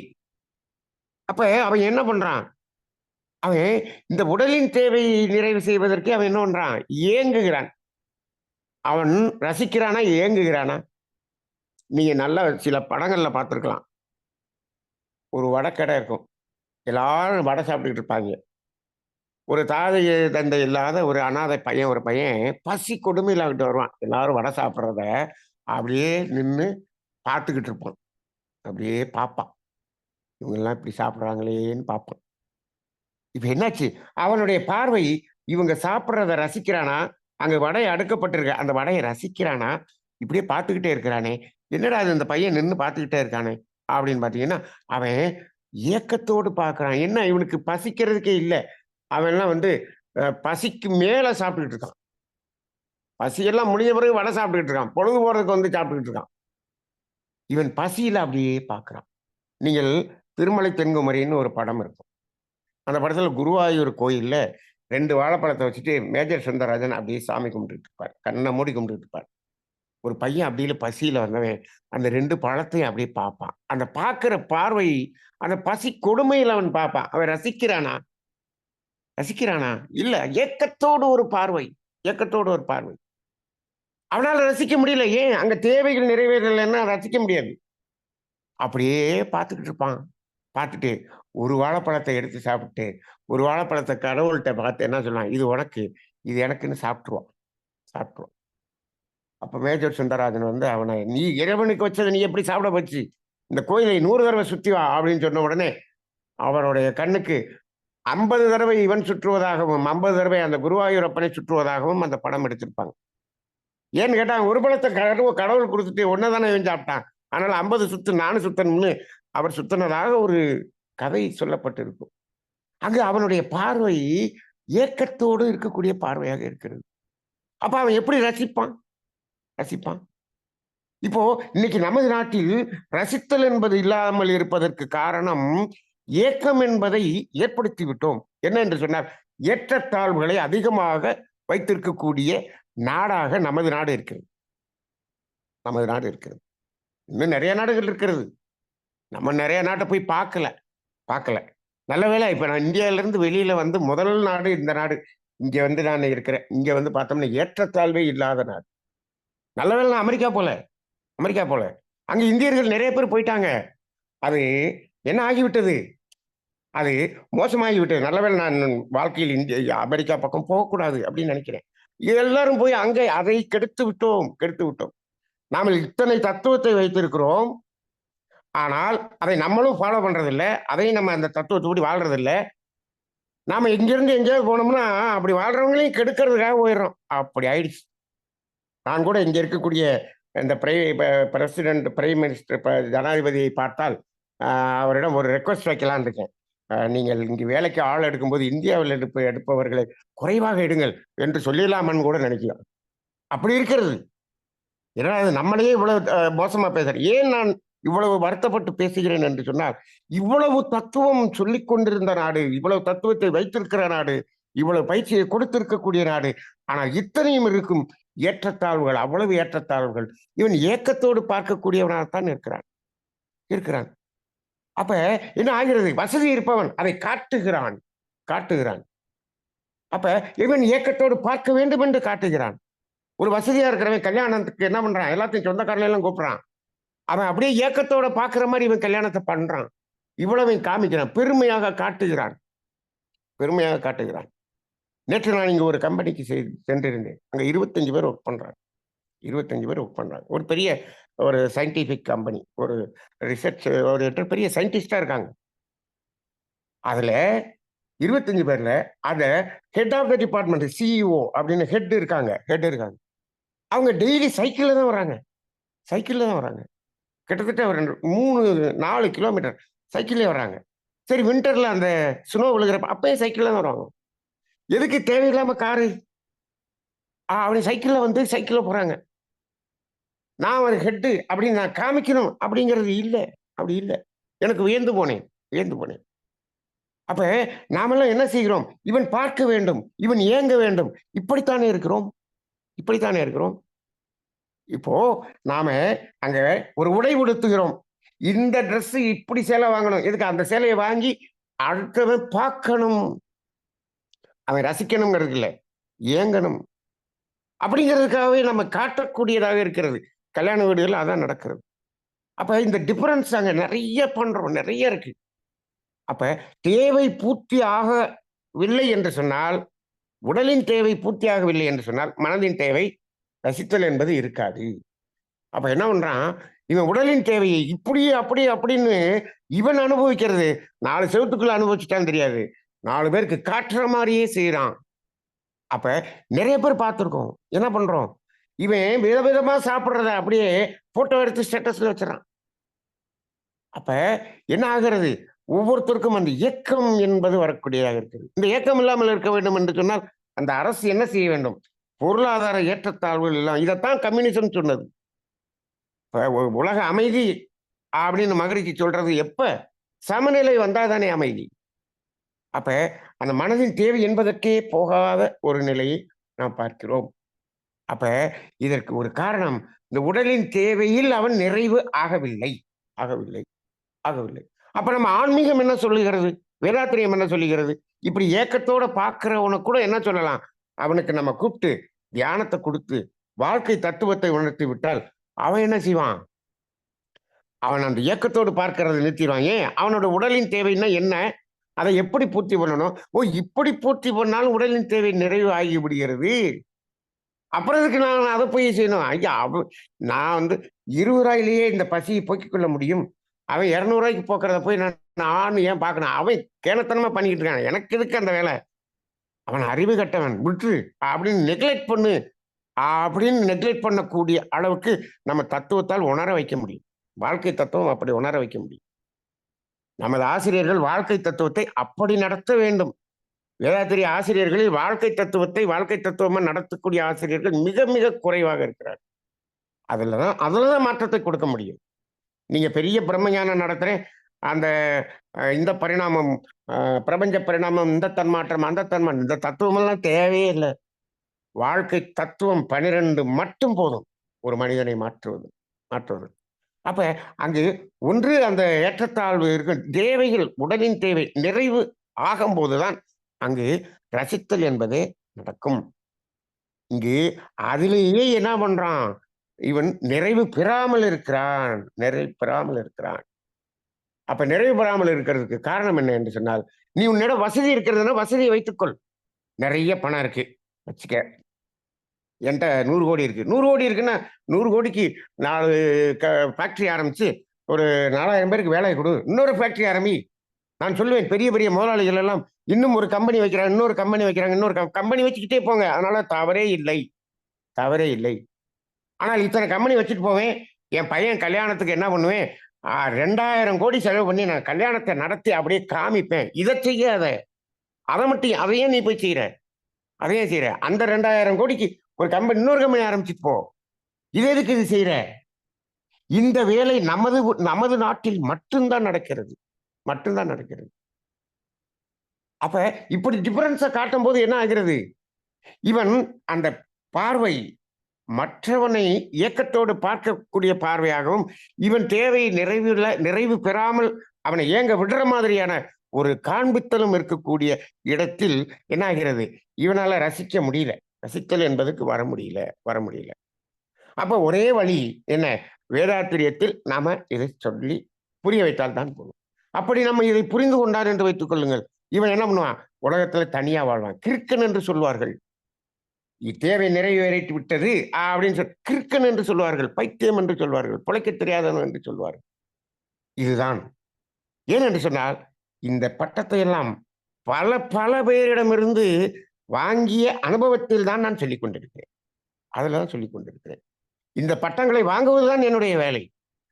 S1: அப்ப அவன் என்ன பண்றான்? அவன் இந்த உடலின் தேவையை நிறைவு செய்வதற்கு அவன் என்ன பண்றான்? ஏங்குகிறான். அவன் ரசிக்கிறானா, ஏங்குகிறானா? நீங்க நல்ல சில படங்கள்ல பார்த்திருக்கலாம். ஒரு வடக்கடை இருக்கும். எல்லாரும் வடை சாப்பிட்டுக்கிட்டு இருப்பாங்க. ஒரு தாதை, தந்தை இல்லாத ஒரு அனாதை பையன், ஒரு பையன் பசி கொடுமையில அங்கிட்டு வருவான். எல்லாரும் வடை சாப்பிடுறத அப்படியே நின்னு பார்த்துக்கிட்டு இருப்பான். அப்படியே பார்ப்பான். இவங்கலாம் இப்படி சாப்பிடுறாங்களேன்னு பார்ப்பான். இப்ப என்னாச்சு? அவனுடைய பார்வை இவங்க சாப்பிடுறத ரசிக்கிறானா? அங்க வடை அடுக்கப்பட்டிருக்கு. அந்த வடைய ரசிக்கிறானா? இப்படியே பார்த்துக்கிட்டே இருக்கிறானே! என்னடா இது இந்த பையன் நின்னு பார்த்துக்கிட்டே இருக்கானே! அப்படின்னு பார்த்தீங்கன்னா, அவன் ஏக்கத்தோடு பார்க்குறான். என்ன இவனுக்கு பசிக்கிறதுக்கே இல்ல. அவன்லாம் வந்து பசிக்கு மேல சாப்பிட்டுக்கிட்டு இருக்கான். பசியெல்லாம் முடிஞ்ச பிறகு வடை சாப்பிட்டுக்கிட்டு இருக்கான். பொழுது போறதுக்கு வந்து சாப்பிட்டுக்கிட்டு இருக்கான். இவன் பசியில அப்படியே பார்க்குறான். நீங்கள் திருமலை தென்குமரின்னு ஒரு படம் இருக்கும். அந்த படத்துல குருவாயூர் கோயில்ல 2 வாழைப்பழத்த வச்சுட்டு மேஜர் சுந்தரராஜன் அப்படியே சாமி கும்பிட்டுட்டு இருப்பார். கண்ண மூடி கும்பிட்டுட்டு இருப்பார். ஒரு பையன் அப்படியே பசியில வந்தவன், அந்த 2 பழத்தையும் அப்படியே பார்ப்பான். அந்த பார்க்கிற பார்வை, அந்த பசி கொடுமையில அவன் பார்ப்பான். அவன் ரசிக்கிறானா? ரசிக்கிறானா? இல்ல. ஏக்கத்தோடு ஒரு பார்வை. ஏக்கத்தோடு ஒரு பார்வை. அவனால ரசிக்க முடியல. ஏன்? அங்க தேவைகள் நிறைவேறலன்னா ரசிக்க முடியாது. அப்படியே பார்த்துக்கிட்டு இருப்பான். பார்த்துட்டு, ஒரு வாழைப்பழத்த எடுத்து சாப்பிட்டு, ஒரு வாழைப்பழத்த கடவுள்ட்ட பார்த்து என்ன சொல்லுவான்? "இது உனக்கு, இது எனக்குன்னு" சாப்பிட்டுருவான். சாப்பிட்டுருவான். அப்ப மேஜர் சுந்தரராஜன் வந்து அவன, "நீ இறைவனுக்கு வச்சத நீ எப்படி சாப்பிட போச்சு? இந்த கோயிலை 100 தடவ சுத்தி வா" அப்படின்னு சொன்ன உடனே, அவருடைய கண்ணுக்கு 50 தடவை இவன் சுற்றுவதாகவும், 50 தடவை அந்த குருவாயூரப்பனை சுற்றுவதாகவும் அந்த படம் எடுத்திருப்பாங்க. ஏன்னு கேட்டா, ஒரு பழத்த கடவுள் குடுத்துட்டு ஒண்ண தானே இவன் சாப்பிட்டான். அதனால 50 சுத்து நானும் சுத்தணும்னு அவர் சுத்துனதாக ஒரு கதை சொல்லப்பட்டிருக்கும். அங்கு அவனுடைய பார்வை ஏக்கத்தோடு இருக்கக்கூடிய பார்வையாக இருக்கிறது. அப்ப அவன் எப்படி ரசிப்பான்? ரசிப்பான். இப்போ இன்னைக்கு நமது நாட்டில் ரசித்தல் என்பது இல்லாமல் இருப்பதற்கு காரணம், ஏக்கம் என்பதை ஏற்படுத்தி விட்டோம். என்ன என்று சொன்னால், ஏற்றத்தாழ்வுகளை அதிகமாக வைத்திருக்கக்கூடிய நாடாக நமது நாடு இருக்கிறது. நமது நாடு இருக்கிறது. இன்னும் நெறைய நாடுகள் இருக்கிறது. நம்ம நெறைய நாட்ட போய் பார்க்கல. பார்க்கல. நல்ல வேளை இப்ப நான் இந்தியாவிலிருந்து வெளியில வந்து முதல் நாடு இந்த நாடு. இங்க வந்து நான் இருக்கிறேன். இங்க வந்து பார்த்தோம்னா ஏற்றத்தாழ்வே இல்லாத நாடு. நல்ல வேளை நான் அமெரிக்கா போல. அமெரிக்கா போல. அங்க இந்தியர்கள் நெறைய பேர் போயிட்டாங்க. அது என்ன ஆகிவிட்டது? அது மோசமாகிவிட்டது. நல்ல வேளை நான் வாழ்க்கையில் அமெரிக்கா பக்கம் போகக்கூடாது அப்படின்னு நினைக்கிறேன். எல்லாரும் போய் அங்க அதை கெடுத்து விட்டோம், கெடுத்து விட்டோம். நாம இத்தனை தத்துவத்தை வைத்திருக்கிறோம். ஆனால் அதை நம்மளும் ஃபாலோ பண்றதில்ல. அதையும் நம்ம அந்த தத்துவத்தோடு வாழ்றதில்ல. நாம இங்கிருந்து எங்கேயாவது போனோம்னா, அப்படி வாழ்றவங்களையும் கெடுக்கிறதுக்காக போயிடுறோம். அப்படி ஆயிடுச்சு. நான் கூட இங்க இருக்கக்கூடிய இந்த பிரசிடென்ட், பிரைம் மினிஸ்டர், ஜனாதிபதியை பார்த்தால், அ அவரிடம் ஒரு ரெக்வெஸ்ட் வைக்கலான்னு இருக்கேன். நீங்கள் இங்கு வேலைக்கு ஆள் எடுக்கும்போது இந்தியாவில் எடுப்பவர்களை குறைவாக எடுங்கள் என்று சொல்லிடலாமான்னு கூட நினைக்கிறோம். அப்படி இருக்கிறது. ஏன்னா அது நம்மளையே இவ்வளவு மோசமா பேசுறேன். ஏன் நான் இவ்வளவு வருத்தப்பட்டு பேசுகிறேன் என்று சொன்னால், இவ்வளவு தத்துவம் சொல்லிக் கொண்டிருந்த நாடு, இவ்வளவு தத்துவத்தை வைத்திருக்கிற நாடு, இவ்வளவு பயிற்சியை கொடுத்திருக்கக்கூடிய நாடு. ஆனால் இத்தனையும் இருக்கும் ஏற்றத்தாழ்வுகள், அவ்வளவு ஏற்றத்தாழ்வுகள். இவன் ஏக்கத்தோடு பார்க்கக்கூடியவனாகத்தான் இருக்கிறான். இருக்கிறான். அப்ப என்ன ஆகிறது? வசதி இருப்பவன் அதை காட்டுகிறான். காட்டுகிறான். அப்ப இவன் ஏக்கத்தோடு பார்க்க வேண்டும் என்று காட்டுகிறான். ஒரு வசதியா இருக்கிறவன் கல்யாணத்துக்கு என்ன பண்றான்? எல்லாத்தையும் சொந்தக்காரங்க எல்லாம் கூப்பிடுறான். அவன் அப்படியே ஏக்கத்தோட பார்க்கிற மாதிரி இவன் கல்யாணத்தை பண்றான். இவ்வளவையும் காமிக்கிறான். பெருமையாக காட்டுகிறான். பெருமையாக காட்டுகிறான். நேற்று நான் இங்க ஒரு கம்பெனிக்கு சென்றிருந்தேன். அங்க 25 பேர் ஒர்க் பண்றாங்க. 25 பேர் ஒர்க் பண்றாங்க. ஒரு பெரிய ஒரு சயின்டிபிக் கம்பெனி. ஒரு ரிசர்ச் ஒரு பெரிய சயின்டிஸ்டா இருக்காங்க. அதுல 25 பேர்ல அந்த head of the department CEO அப்படின்னு ஹெட் இருக்காங்க. ஹெட் இருக்காங்க. அவங்க டெய்லி சைக்கிள்ல தான் வராங்க. சைக்கிள்ல தான் வராங்க. கிட்டத்தட்ட ஒரு 3, 4 கிலோமீட்டர் சைக்கிள்லயே வராங்க. சரி, வின்டர்ல அந்த ஸ்னோ விழுகிறப்ப அப்பயும் சைக்கிள்ல தான் வருவாங்க. எதுக்கு தேவையில்லாம காரு? அப்படி சைக்கிள்ல வந்து சைக்கிள்ல போறாங்க. நான் ஒரு ஹெட்டு அப்படின்னு நான் காமிக்கணும் அப்படிங்கிறது இல்ல. அப்படி இல்ல. எனக்கு வியந்து போனேன். வியந்து போனேன். அப்ப நாமெல்லாம் என்ன செய்கிறோம்? இவன் பார்க்க வேண்டும். இவன் ஏங்க வேண்டும். இப்படித்தானே இருக்கிறோம். இப்படித்தானே இருக்கிறோம். இப்போ நாம அங்க ஒரு உடை உடுத்துகிறோம். இந்த ட்ரெஸ் இப்படி சேலை வாங்கணும். எதுக்கு? அந்த சேலைய வாங்கி அடுத்தவன் பார்க்கணும். அவன் ரசிக்கணுங்கிறது இல்ல. ஏங்கணும். அப்படிங்கிறதுக்காகவே நம்ம காட்டக்கூடியதாக இருக்கிறது. கல்யாண வீடுகள் அதான் நடக்கிறது. அப்ப இந்த டிஃபரன்ஸ் அங்க நிறைய பண்றோம். நிறைய இருக்கு. அப்ப தேவை பூர்த்தி ஆகவில்லை என்று சொன்னால், உடலின் தேவை பூர்த்தியாகவில்லை என்று சொன்னால், மனதின் தேவை ரசித்தல் என்பது இருக்காது. அப்ப என்ன பண்றான், இவன் உடலின் தேவையை இப்படி, அப்படி, அப்படின்னு இவன் அனுபவிக்கிறது 4 செவுத்துக்குள்ள அனுபவிச்சுட்டான்னு தெரியாது. 4 பேருக்கு காட்டுற மாரியே செய்றான். அப்ப நெறைய பேர் பார்த்துருக்கோம். என்ன பண்றோம்? இவன் விதவிதமா சாப்பிடுறத அப்படியே ஃபோட்டோ எடுத்து ஸ்டேட்டஸ்ல வச்சுறான். அப்ப என்ன ஆகிறது? ஒவ்வொருத்தருக்கும் அந்த ஏக்கம் என்பது வரக்கூடியதாக இருக்குது. இந்த ஏக்கம் இல்லாமல் இருக்க வேண்டும் என்று சொன்னால், அந்த அரசு என்ன செய்ய வேண்டும்? பொருளாதார ஏற்றத்தாழ்வுகள் எல்லாம் இதத்தான் கம்யூனிசம் சொன்னது. இப்ப உலக அமைதி அப்படின்னு மகிழ்ச்சி சொல்றது எப்ப? சமநிலை வந்தா தானே அமைதி. அப்ப அந்த மனதின் தேவை என்பதற்கே போகாத ஒரு நிலையை நாம் பார்க்கிறோம். அப்ப இதற்கு ஒரு காரணம், இந்த உடலின் தேவையில் அவன் நிறைவு ஆகவில்லை ஆகவில்லை ஆகவில்லை. அப்ப நம்ம ஆன்மீகம் என்ன சொல்லுகிறது? வேதாத்திரியம் என்ன சொல்லுகிறது? இப்படி ஏக்கத்தோட பார்க்கிறவனுக்கு கூட என்ன சொல்லலாம்? அவனுக்கு நம்ம கூப்பிட்டு தியானத்தை கொடுத்து வாழ்க்கை தத்துவத்தை உணர்த்தி விட்டால் அவன் என்ன செய்வான்? அவன் அந்த ஏக்கத்தோடு பார்க்கிறதை நிறுத்திடுவான். ஏன்? அவனோட உடலின் தேவைன்னா என்ன? அதை எப்படி பூர்த்தி பண்ணணும்? ஓ, இப்படி பூர்த்தி பண்ணாலும் உடலின் தேவை நிறைவு ஆகி விடுகிறது. அப்புறம் எதுக்கு நான் அதை போய் செய்யணும்? ஐயா, நான் ரூ. 20 இந்த பசியை போக்கிக் கொள்ள முடியும். அவன் ரூ. 200 போக்குறத போய் நான் ஏன் பார்க்கணும்? அவன் கேனத்தனமா பண்ணிக்கிட்டு இருக்கான். எனக்கு எதுக்கு அந்த வேலை? அவன் அறிவு கட்டவன், விட்டுரு அப்படின்னு நெக்லெக்ட் பண்ணு அப்படின்னு நெக்லெக்ட் பண்ணக்கூடிய அளவுக்கு நம்ம தத்துவத்தால் உணர வைக்க முடியும். வாழ்க்கை தத்துவம் அப்படி உணர வைக்க முடியும். நமது ஆசிரியர்கள் வாழ்க்கை தத்துவத்தை அப்படி நடத்த வேண்டும். வேதாத்திரிய ஆசிரியர்களில் வாழ்க்கை தத்துவமா நடத்தக்கூடிய ஆசிரியர்கள் மிக மிக குறைவாக இருக்கிறார். அதுலதான் மாற்றத்தை கொடுக்க முடியும். நீங்க பெரிய பிரம்மஞானம் நடத்துறேன், அந்த இந்த பரிணாமம், பிரபஞ்ச பரிணாமம், இந்த தன்மாற்றம், அந்த தன்மாற்றம், இந்த தத்துவம் எல்லாம் தேவையே இல்லை. வாழ்க்கை தத்துவம் 12 மட்டும் போதும் ஒரு மனிதனை மாற்றுவது. அப்ப அங்கு ஒன்று அந்த ஏற்றத்தாழ்வு இருக்கும் தேவைகள், உடலின் தேவை நிறைவு ஆகும்போதுதான் அங்கு ரசித்தல் என்பதே நடக்கும். இங்கு அதிலேயே என்ன பண்றான்? இவன் நிறைவு பெறாமல் இருக்கிறான். அப்ப நிறைவு பெறாமல் இருக்கிறதுக்கு காரணம் என்ன என்று சொன்னால், நீ உன்னிடம் வசதி இருக்கிறதுனா வசதியை வைத்துக்கொள். நிறைய பணம் இருக்கு வச்சுக்க. என்கிட்ட 100 கோடி இருக்கு. 100 கோடி இருக்குன்னா 100 கோடிக்கு 4 ஃபேக்டரி ஆரம்பிச்சு ஒரு 4000 பேருக்கு வேலை கொடு. இன்னொரு ஃபேக்டரி ஆரம்பி. நான் சொல்லுவேன், பெரிய பெரிய முதலாளிகள் எல்லாம் இன்னும் ஒரு கம்பெனி வைக்கிறாங்க, இன்னொரு கம்பெனி வைக்கிறாங்க, இன்னொரு கம்பெனி வச்சுக்கிட்டே போங்க. அதனால தவறே இல்லை. ஆனால் இத்தனை கம்பெனி வச்சுட்டு போவேன். என் பையன் கல்யாணத்துக்கு என்ன பண்ணுவேன்? 2000 கோடி செலவு பண்ணி நான் கல்யாணத்தை நடத்தி அப்படியே காமிப்பேன். இதை செய்யாத. அதையே நீ போய் செய்யற. அந்த 2000 கோடிக்கு ஒரு கம்பெனி, இன்னொரு கம்பெனி ஆரம்பிச்சுட்டு போ. இது எதுக்கு இது செய்யற? இந்த வேலை நமது நாட்டில் மட்டும்தான் நடக்கிறது. அப்ப இப்படி டிஃபரன்ஸை காட்டும் போது என்ன ஆகிறது? இவன் அந்த பார்வை மற்றவனை இயக்கத்தோடு பார்க்கக்கூடிய பார்வையாகவும், இவன் தேவை நிறைவு பெறாமல் அவனை ஏங்க விடுற மாதிரியான ஒரு காண்பித்தலும் இருக்கக்கூடிய இடத்தில் என்ன ஆகிறது? இவனால ரசிக்க முடியல. ரசித்தல் என்பதற்கு வர முடியல. அப்ப ஒரே வழி என்ன? வேதாத்திரியத்தில் நாம இதை சொல்லி புரிய வைத்தால் தான் போதும். அப்படி நம்ம இதை புரிந்து கொண்டார் என்று வைத்துக் கொள்ளுங்கள். இவன் என்ன பண்ணுவான்? உலகத்துல தனியா வாழ்வான். கிறுக்கன் என்று சொல்வார்கள். தேவை நிறைவேறிட்டு விட்டது அப்படின்னு கிறுக்கன் என்று சொல்வார்கள், பைத்தியம் என்று சொல்வார்கள், பிழைக்க தெரியாதவன் என்று சொல்வார்கள். இதுதான் ஏன் என்று சொன்னால், இந்த பட்டத்தை எல்லாம் பல பேரிடமிருந்து வாங்கிய அனுபவத்தில் தான் நான் சொல்லிக் கொண்டிருக்கிறேன். அதுலதான் சொல்லிக் கொண்டிருக்கிறேன். இந்த பட்டங்களை வாங்குவதுதான் என்னுடைய வேலை.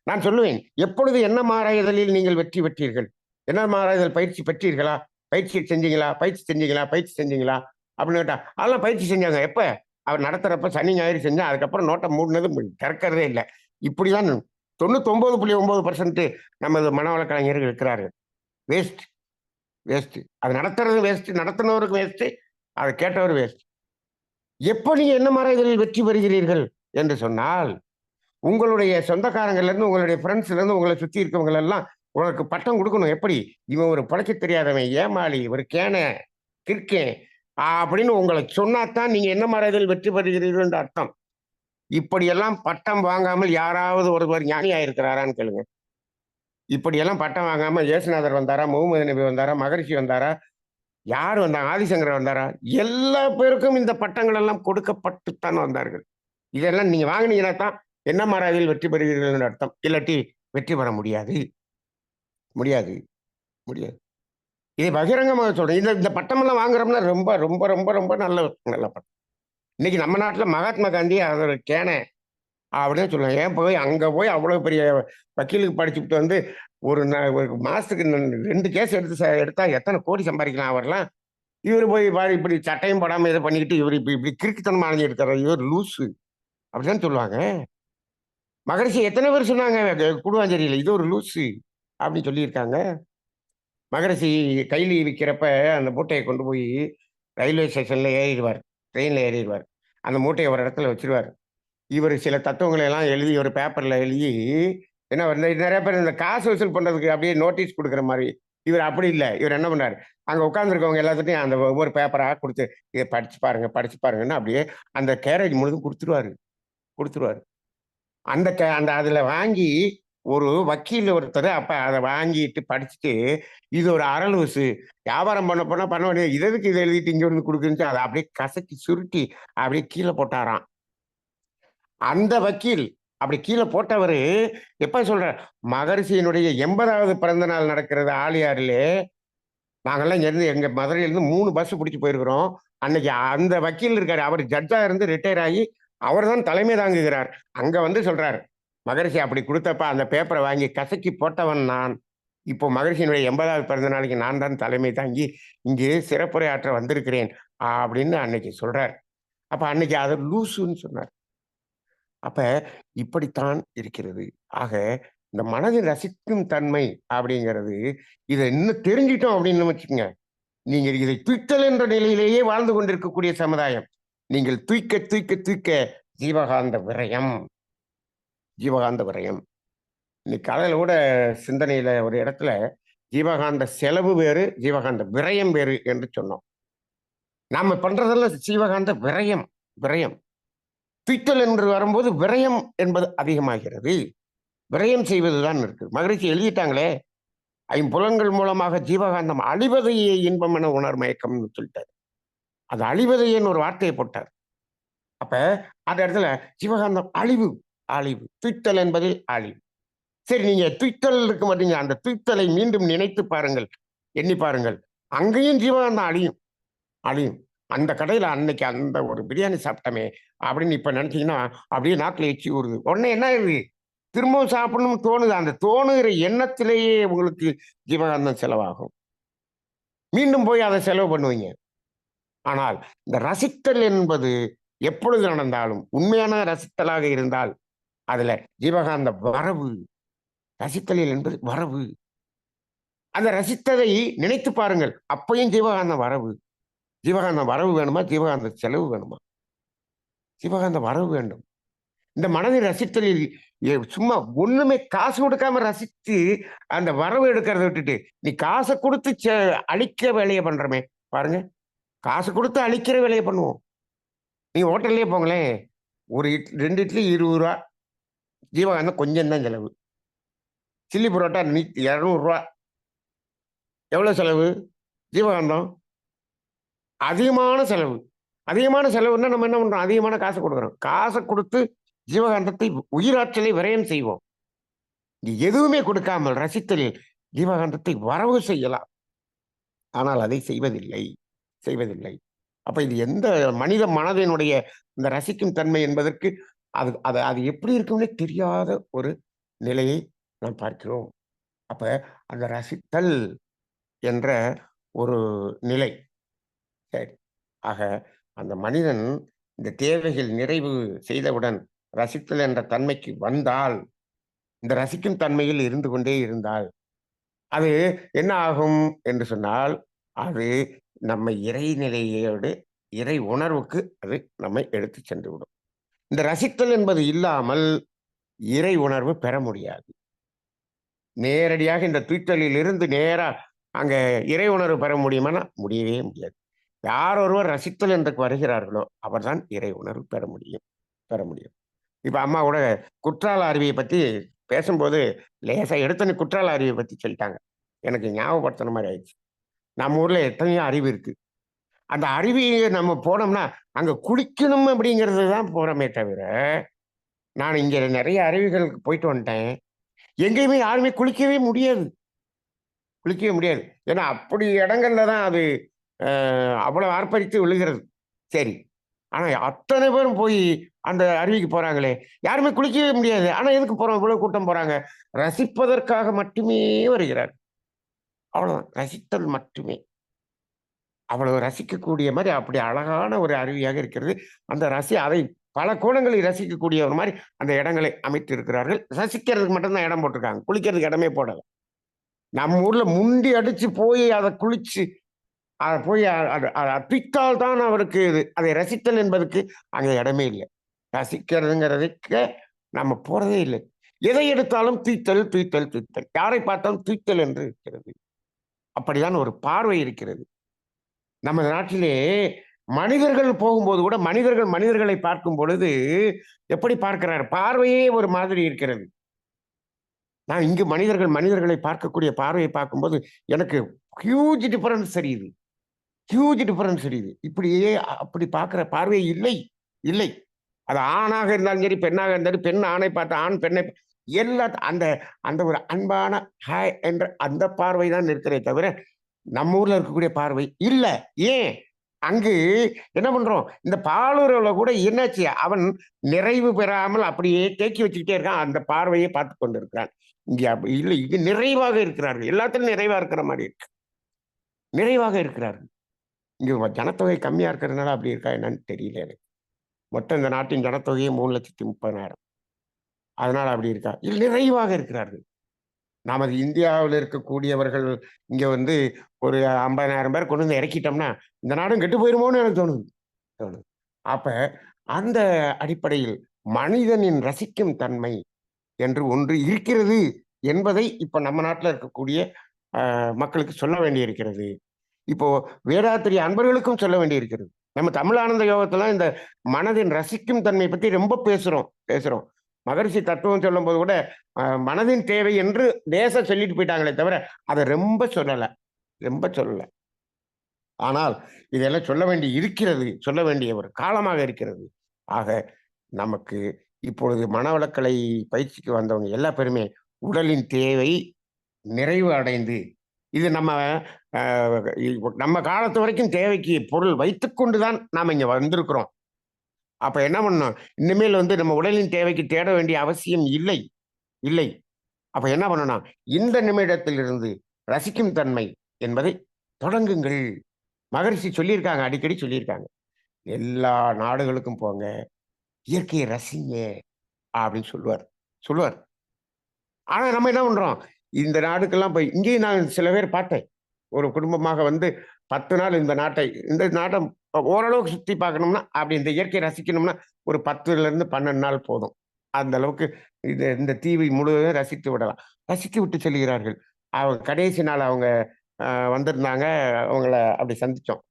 S1: நான் சொல்லுவேன், எப்பொழுது என்ன மாறாயதலில் நீங்கள் வெற்றி பெற்றீர்கள்? என்ன மாறாயதல் பயிற்சி பெற்றீர்களா? பயிற்சி செஞ்சீங்களா அப்படின்னு கேட்டா, அதெல்லாம் பயிற்சி செஞ்சாங்க. எப்ப? அவர் நடத்துறப்ப சனி ஞாயிறு செஞ்சா, அதுக்கப்புறம் நோட்டை மூடினது திறக்கிறதே இல்லை. இப்படிதான் 99.9% நமது மனவள கலைஞர்கள் இருக்கிறார்கள். வேஸ்ட். அது நடத்துறது வேஸ்ட், நடத்தினவருக்கு வேஸ்ட், அதை கேட்டவர் வேஸ்ட். எப்ப நீங்க என்ன மாறாயதலில் வெற்றி பெறுகிறீர்கள் என்று சொன்னால், உங்களுடைய சொந்தக்காரங்கள்ல இருந்து, உங்களுடைய ஃப்ரெண்ட்ஸ்ல இருந்து, உங்களை சுத்தி இருக்கவங்க எல்லாம் உனக்கு பட்டம் கொடுக்கணும். எப்படி? இவன் ஒரு பழைக்க தெரியாதவன், ஏமாளி, ஒரு கிறுக்கேன், அப்படின்னு உங்களை சொன்னாதான் நீங்க என்ன மரத்தில் வெற்றி பெறுகிறீர்கள் என்று அர்த்தம். இப்படியெல்லாம் பட்டம் வாங்காமல் யாராவது ஒருவர் ஞானியா இருக்கிறாரான்னு கேளுங்க. இப்படியெல்லாம் பட்டம் வாங்காம இயேசுநாதர் வந்தாரா, முகமது நபி வந்தாரா, மகரிஷி வந்தாரா, யார் வந்தாங்க, ஆதிசங்கரர் வந்தாரா? எல்லா பேருக்கும் இந்த பட்டங்கள் எல்லாம் கொடுக்கப்பட்டுத்தான் வந்தார்கள். இதெல்லாம் நீங்க வாங்கினீங்கன்னா தான் என்ன மரவில் வெற்றி பெறுவீர்கள் என்று அர்த்தம். இல்லாட்டி வெற்றி பெற முடியாது, முடியாது, முடியாது. இதை பகிரங்கமாக சொல்றேன். இந்த இந்த பட்டமெல்லாம் வாங்குறோம்னா ரொம்ப ரொம்ப ரொம்ப ரொம்ப நல்ல நல்ல பட்டம். இன்னைக்கு நம்ம நாட்டுல மகாத்மா காந்தி அதோட கேனை அப்படின்னு சொல்லுவாங்க. ஏன் போய் அங்க போய் அவ்வளவு பெரிய வக்கீலுக்கு படிச்சுட்டு வந்து ஒரு மாசத்துக்கு 2 கேஸ் எடுத்தா எத்தனை கோடி சம்பாதிக்கலாம் அவர்லாம். இவர் போய் இப்படி சட்டையும் போடாம இதை பண்ணிக்கிட்டு இவர் இப்படி இப்படி கிறுக்குத்தனமா அலைஞ்சிட்டு இருக்காரு, இவர் லூசு அப்படிதான் சொல்லுவாங்க. மகரிஷி எத்தனை பேர் சொன்னாங்க குடுவாஞ்சேரியில, இது ஒரு லூசு அப்படின்னு சொல்லியிருக்காங்க. மகரிஷி கைலி விற்கிறப்ப அந்த மூட்டையை கொண்டு போய் ரயில்வே ஸ்டேஷன்ல ஏறிடுவார், ட்ரெயின்ல ஏறிடுவார். அந்த மூட்டையை ஒரு இடத்துல வச்சிருவார். இவர் சில தத்துவங்களை எல்லாம் எழுதி ஒரு பேப்பர்ல எழுதி என்ன வந்து நிறைய பேர் இந்த காசு வசூல் பண்றதுக்கு அப்படியே நோட்டீஸ் கொடுக்குற மாதிரி. இவர் அப்படி இல்லை. இவர் என்ன பண்ணாரு, அங்க உட்கார்ந்துருக்கவங்க எல்லாத்துட்டையும் அந்த ஒவ்வொரு பேப்பரா கொடுத்து இதை படிச்சு பாருங்க படிச்சு பாருங்கன்னு அப்படியே அந்த கேரேஜ் முழுதும் கொடுத்துருவாரு கொடுத்துருவாரு. அந்த அதுல வாங்கி ஒரு வக்கீல் ஒருத்தர் அப்ப அதை வாங்கிட்டு படிச்சுட்டு இது ஒரு அரலூசு, வியாபாரம் பண்ண போனா பண்ண வேண்டியது, இது எதுக்கு இதை எழுதிட்டு இங்க இருந்து கொடுக்குன்னு அதை அப்படியே கசக்கி சுருட்டி அப்படியே கீழே போட்டாராம். அந்த வக்கீல் அப்படி கீழே போட்டவரு எப்ப சொல்ற, மகரிஷியினுடைய 80வது பிறந்த நாள் நடக்கிறது ஆலியாரிலே. நாங்கெல்லாம் இங்க இருந்து எங்க மதுரையில இருந்து 3 பஸ் பிடிச்சு போயிருக்கிறோம். அன்னைக்கு அந்த வக்கீல் இருக்காரு, அவர் ஜட்ஜா இருந்து ரிட்டையர் ஆகி அவர் தான் தலைமை தாங்குகிறார். அங்க வந்து சொல்றாரு, மகரிஷி அப்படி கொடுத்தப்ப அந்த பேப்பரை வாங்கி கசக்கி போட்டவன் நான். இப்போ மகரிஷியினுடைய 80வது பிறந்த நாளைக்கு நான் தான் தலைமை தாங்கி இங்கே சிறப்புரையாற்ற வந்திருக்கிறேன் அப்படின்னு அன்னைக்கு சொல்றார். அப்ப அன்னைக்கு அது லூசுன்னு சொன்னார். அப்ப இப்படித்தான் இருக்கிறது. ஆக இந்த மனதின் ரசிக்கும் தன்மை அப்படிங்கிறது, இதை இன்னும் தெரிஞ்சிட்டோம் அப்படின்னு வச்சுக்கோங்க, நீங்க இதை துய்த்தல் என்ற நிலையிலேயே வாழ்ந்து கொண்டிருக்கக்கூடிய சமுதாயம். நீங்கள் தூய்க்க தூய்க்க தூய்க்க ஜீவகாந்த விரயம், ஜீவகாந்த விரயம். இன்னைக்கு காலையில கூட சிந்தனையில ஒரு இடத்துல ஜீவகாந்த செலவு வேறு, ஜீவகாந்த விரயம் வேறு என்று சொன்னோம். நாம பண்றதெல்லாம் ஜீவகாந்த விரயம், விரயம். துய்த்தல் என்று வரும்போது விரயம் என்பது அதிகமாகிறது. விரயம் செய்வதுதான் இருக்கு. மகிழ்ச்சி எழுதிட்டாங்களே, ஐம்புலன்கள் மூலமாக ஜீவகாந்தம் அழிவதையே இன்பம் என உணர் மயக்கம்னு சொல்லிட்டாரு. அது அழிவதையேன்னு ஒரு வார்த்தையை போட்டார். அப்ப அந்த இடத்துல ஜீவகாந்தம் அழிவு, அழிவு, துய்த்தல் என்பதில் அழிவு. சரி, நீங்க துய்த்தல் இருக்க மாட்டீங்க, அந்த துய்த்தலை மீண்டும் நினைத்து பாருங்கள், எண்ணி பாருங்கள், அங்கேயும் ஜீவகாந்தம் அழியும், அழியும். அந்த கடையில அன்னைக்கு அந்த ஒரு பிரியாணி சாப்பிட்டமே அப்படின்னு இப்ப நினைச்சீங்கன்னா அப்படியே நாக்குல எச்சி ஊறுது. உடனே என்ன ஆகுது, திரும்பவும் சாப்பிடணும்னு தோணுது. அந்த தோணுகிற எண்ணத்திலேயே உங்களுக்கு ஜீவகாந்தம் செலவாகும். மீண்டும் போய் அதை செலவு பண்ணுவீங்க. ஆனால் இந்த ரசித்தல் என்பது எப்பொழுது நடந்தாலும் உண்மையான ரசித்தலாக இருந்தால் அதுல ஜீவகாந்த வரவு, ரசித்தலில் என்பது வரவு. அந்த ரசித்ததை நினைத்து பாருங்கள், அப்பையும் ஜீவகாந்த வரவு. ஜீவகாந்த வரவு வேணுமா, ஜீவகாந்த செலவு வேணுமா? ஜீவகாந்த வரவு வேண்டும். இந்த மனதை ரசித்தலில் சும்மா ஒண்ணுமே காசு கொடுக்காம ரசித்து அந்த வரவு எடுக்கிறத விட்டுட்டு நீ காசை கொடுத்து அழிக்க வேலையை பண்றமே பாருங்க. காசு கொடுத்து அழிக்கிற வேலையை பண்ணுவோம். நீங்க ஹோட்டல்லே போங்களேன், ஒரு 2 இட்லி 20 ரூபா, ஜீவகாந்தம் கொஞ்சம் தான் செலவு. சில்லி புரோட்டா 200 ரூபா, எவ்வளவு செலவு? ஜீவகாந்தம் அதிகமான செலவு. அதிகமான செலவுன்னா நம்ம என்ன பண்றோம், அதிகமான காசு கொடுக்குறோம். காசை கொடுத்து ஜீவகாந்தத்தை உயிராற்றலை விரயம் செய்வோம். எதுவுமே கொடுக்காமல் ரசித்தலில் ஜீவகாந்தத்தை வரவு செய்யலாம். ஆனால் அதை செய்வதில்லை, செய்வதில்லை. அப்ப இது எந்த மனித மனதினுடைய இந்த ரசிக்கும் தன்மை என்பதற்கு அது அது அது எப்படி இருக்கும்னே தெரியாத ஒரு நிலையை நாம் பார்க்கிறோம். அப்ப அந்த ரசித்தல் என்ற ஒரு நிலை. சரி, ஆக அந்த மனிதன் இந்த தேவைகள் நிறைவு செய்தவுடன் ரசித்தல் என்ற தன்மைக்கு வந்தால், இந்த ரசிக்கும் தன்மையில் இருந்து கொண்டே இருந்தால் அது என்ன ஆகும் என்று சொன்னால், அது நம்ம இறைநிலையோடு இறை உணர்வுக்கு அது நம்மை எடுத்து சென்று விடும். இந்த ரசித்தல் என்பது இல்லாமல் இறை உணர்வு பெற முடியாது. நேரடியாக இந்த துய்த்தலில் இருந்து நேரா அங்க இறை உணர்வு பெற முடியுமானா முடியவே முடியாது. யார் ஒருவர் ரசித்தல் என்று வருகிறார்களோ அவர்தான் இறை உணர்வு பெற முடியும், பெற முடியும். இப்ப அம்மா கூட குற்றால அருவியை பத்தி பேசும்போது லேசா எடுத்தோன்னே குற்றால அருவியை பத்தி சொல்லிட்டாங்க. எனக்கு ஞாபகப்படுத்துன மாரி ஆயிடுச்சு. நம்ம ஊர்ல எத்தனையோ அருவி இருக்கு. அந்த அருவிய நம்ம போனோம்னா, அங்க குளிக்கணும் அப்படிங்கிறது தான் போறோமே தவிர, நான் இங்க நெறைய அருவிகளுக்கு போயிட்டு வந்துட்டேன். எங்கேயுமே யாருமே குளிக்கவே முடியாது. குளிக்கவே முடியாது. ஏன்னா, அப்படி இடங்கள்ல தான் அது அ அவ்வளவு ஆர்ப்பரித்து விழுகிறது. சரி. ஆனா, அத்தனை பேரும் போய் அந்த அருவிக்கு போறாங்களே! யாருமே குளிக்கவே முடியாது. ஆனா, எதுக்கு போறோம்? இவ்வளவு கூட்டம் போறாங்க. ரசிப்பதற்காக மட்டுமே வருகிறார். அவ்வளவுதான். ரசித்தல் மட்டுமே. அவ்வளவு ரசிக்கக்கூடிய மாரி அப்படி அழகான ஒரு அருவியாக இருக்கிறது. அந்த அதை பல கோணங்களில் ரசிக்கக்கூடிய ஒரு மாரி அந்த இடங்களை அமைத்து இருக்கிறார்கள். ரசிக்கிறதுக்கு மட்டும் தான் இடம் போட்டுருக்காங்க. குளிக்கிறதுக்கு இடமே போடல. நம்ம ஊர்ல முண்டி அடிச்சு போய் அத குளிச்சு, அத போய் அத அத ரசித்தால் தான் அவருக்கு இது. அதை ரசித்தல் என்பதற்கு அங்க இடமே இல்ல. ரசிக்கிறதுங்கிறதுக்கு நம்ம போறதே இல்லை. எதை எடுத்தாலும் தூய்த்தல், தூய்த்தல், தூய்த்தல். யாரை பார்த்தாலும் தூய்த்தல் என்று இருக்கிறது. அப்படிதான் ஒரு பார்வை இருக்கிறது. நமது நாட்டிலே மனிதர்கள் போகும்போது கூட மனிதர்கள் மனிதர்களை பார்க்கும் பொழுது எப்படி பார்க்கிறார்? பார்வையே ஒரு மாதிரி இருக்கிறது. நான் இங்கு மனிதர்கள் மனிதர்களை பார்க்கக்கூடிய பார்வையை பார்க்கும்போது எனக்கு ஹியூஜ் டிஃபரன்ஸ் தெரியுது. ஹியூஜ் டிஃபரன்ஸ் தெரியுது. இப்படியே அப்படி பார்க்கிற பார்வை இல்லை. இல்லை. அது ஆணாக இருந்தாலும் சரி, பெண்ணாக இருந்தாலும் பெண் ஆணை பார்த்து ஆண் பெண்ணை எல்லா அந்த அந்த ஒரு அன்பான ஹாய் என்ற அந்த பார்வை தான் இருக்கிறதே தவிர, நம்ம ஊர்ல இருக்கக்கூடிய பார்வை இல்ல. ஏன்? அங்கு என்ன பண்றோம்? இந்த பாலுறவுல கூட என்னாச்சு? அவன் நிறைவு பெறாமல் அப்படியே தேக்கி வச்சுக்கிட்டே இருக்கான். அந்த பார்வையை பார்த்துக் கொண்டிருக்கிறான். இங்க அப்படி இல்லை. இங்க நிறைவாக இருக்கிறார்கள். எல்லாத்திலும் நிறைவா இருக்கிற மாரி இருக்கு. நிறைவாக இருக்கிறார்கள். இங்க ஜனத்தொகை கம்மியா இருக்கிறதுனால அப்படி இருக்கா என்னன்னு தெரியல எனக்கு. மொத்தம் இந்த நாட்டின் ஜனத்தொகையே 3,30,000. அதனால அப்படி இருக்கா? இல்ல நிறைவாக இருக்கிறார்கள். நமது இந்தியாவுல இருக்கக்கூடியவர்கள் இங்க வந்து ஒரு 50,000 பேர் கொண்டு வந்து இறக்கிட்டோம்னா, இந்த நாடும் கெட்டு போயிருமோன்னு எனக்கு தோணுது. தோணுது. அப்ப அந்த அடிப்படையில் மனிதனின் ரசிக்கும் தன்மை என்று ஒன்று இருக்கிறது என்பதை இப்ப நம்ம நாட்டுல இருக்கக்கூடிய மக்களுக்கு சொல்ல வேண்டியிருக்கிறது. இப்போ வேதாத்திரி அன்பர்களுக்கும் சொல்ல வேண்டியிருக்கிறது. நம்ம தமிழ் ஆனந்த யோகத்துல இந்த மனதின் ரசிக்கும் தன்மை பத்தி ரொம்ப பேசுறோம். மகரிஷி தத்துவம் சொல்லும்போது கூட மனதின் தேவை என்று லேசா சொல்லிட்டு போயிட்டாங்களே தவிர, அத ரொம்ப சொல்லல. ரொம்ப சொல்லல. ஆனால் இதெல்லாம் சொல்ல வேண்டி இருக்கிறது. சொல்ல வேண்டிய ஒரு காலமாக இருக்கிறது. ஆக நமக்கு இப்பொழுது மனவளக்கலை பயிற்சிக்கு வந்தவங்க எல்லா பேருமே உடலின் தேவை நிறைவு அடைந்து, இது நம்ம அ நம்ம காலத்து வரைக்கும் தேவைக்கு பொருள் வைத்துக்கொண்டு தான் நாம இங்க வந்திருக்கிறோம். அப்ப என்ன பண்ணணும்? இனிமேல் வந்து நம்ம உடலின் தேவைக்கு தேட வேண்டிய அவசியம் இல்லை. இல்லை. அப்ப என்ன பண்ணணும்? இந்த நிமிடத்திலிருந்து ரசிக்கும் தன்மை என்பதை தொடங்குங்கள். மகரிஷி சொல்லியிருக்காங்க. அடிக்கடி சொல்லியிருக்காங்க. எல்லா நாடுகளுக்கும் போங்க. இயற்கையை ரசிங்க அப்படின்னு சொல்லுவார். சொல்லுவார். ஆனா நம்ம என்ன பண்றோம்? இந்த நாடுக்கெல்லாம் போய் இங்கேயும் நான் சில பேர் பார்த்தேன். ஒரு குடும்பமாக வந்து 10 நாள் இந்த நாட்ட ஓரளவுக்கு சுத்தி பார்க்கணும்னா, அப்படி இந்த இயற்கையை ரசிக்கணும்னா, ஒரு 10லிருந்து 12 நாள் போதும். அந்த அளவுக்கு இந்த தீவை முழுவதும் ரசித்து விடலாம். ரசித்து விட்டு செல்கிறார்கள். அவங்க கடைசி நாள் அவங்க அ வந்திருந்தாங்க. அவங்கள அப்படி சந்திச்சோம்.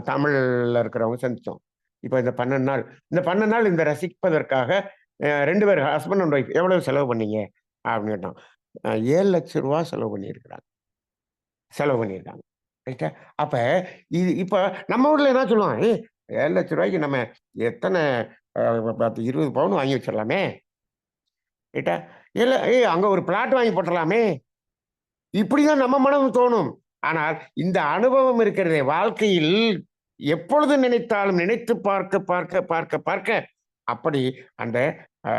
S1: தமிழ்ல இருக்கிறவங்க சந்திச்சோம். இப்ப இந்த 12 நாள் இந்த ரசிப்பதற்காக 2 பேர் ஹஸ்பண்ட் அண்ட் ஒய்ஃப் எவ்வளவு செலவு பண்ணீங்க? அப்படின்னு கேட்டோம். ரூ. 7,00,000 செலவு பண்ணியிருக்காங்க. ரைட்டா? அப்ப இப்ப நம்ம ஊர்ல என்ன சொல்லுவான்? ஏய் ரூ. 7,00,000 நம்ம எத்தன அ 10, 20 பவுன் வாங்கி வச்சிரலாமே! ரைட்டா? இல்ல ஏய் அங்க ஒரு பிளாட் வாங்கி போட்டுறலாமே! இப்படிதான் நம்ம மனம் தோணும். ஆனால் இந்த அனுபவம் இருக்கிறதே வாழ்க்கையில் எப்பொழுது நினைத்தாலும் நினைத்து பார்க்க அப்படி அந்த அ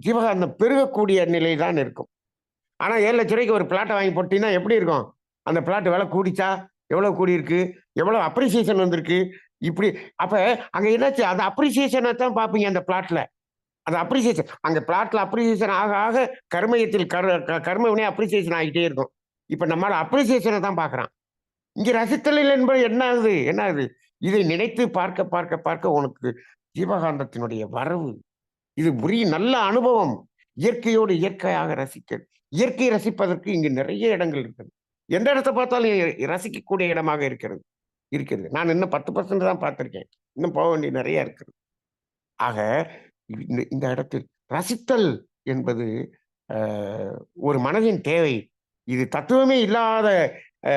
S1: ஜீவகாந்தம் பெருகக்கூடிய நிலை தான் இருக்கும். ஆனா ரூ. 7,00,000 ஒரு பிளாட்ட வாங்கி போட்டீங்கன்னா எப்படி இருக்கும்? அந்த பிளாட் விலை கூடிச்சா? எவ்வளவு கூடியிருக்கு? எவ்வளவு அப்ரிசியேஷன் வந்திருக்கு? இப்படி அப்ப அங்க என்னாச்சு? அந்த அப்ரிசியேஷன தான் பார்ப்பீங்க அந்த பிளாட்ல. அந்த அப்ரிசியேஷன் அங்க பிளாட்ல அப்ரிசியேஷன் ஆக ஆக கர்மயத்தில் கர்ம வினை அப்ரிசியேஷன் ஆகிட்டே இருக்கும். இப்ப நம்மால அப்ரிசியேஷன தான் பார்க்குறான். இங்க ரசித்தல் என்பது என்ன ஆகுது? என்ன ஆகுது? இதை நினைத்து பார்க்க உனக்கு ஜீவகாந்தத்தினுடைய வரவு. இது உரிய நல்ல அனுபவம். இயற்கையோடு இயற்கையாக ரசிக்க. இயற்கையை ரசிப்பதற்கு இங்கு நிறைய இடங்கள் இருக்குது. எந்த இடத்த பார்த்தாலும் ரசிக்கக்கூடிய இடமாக இருக்கிறது. இருக்கிறது. நான் இன்னும் 10% தான் பார்த்திருக்கேன். இன்னும் போக வேண்டியது நெறைய இருக்குது. ஆக இந்த இந்த இடத்தில் ரசித்தல் என்பது அ ஒரு மனதின் தேவை. இது தத்துவமே இல்லாத அ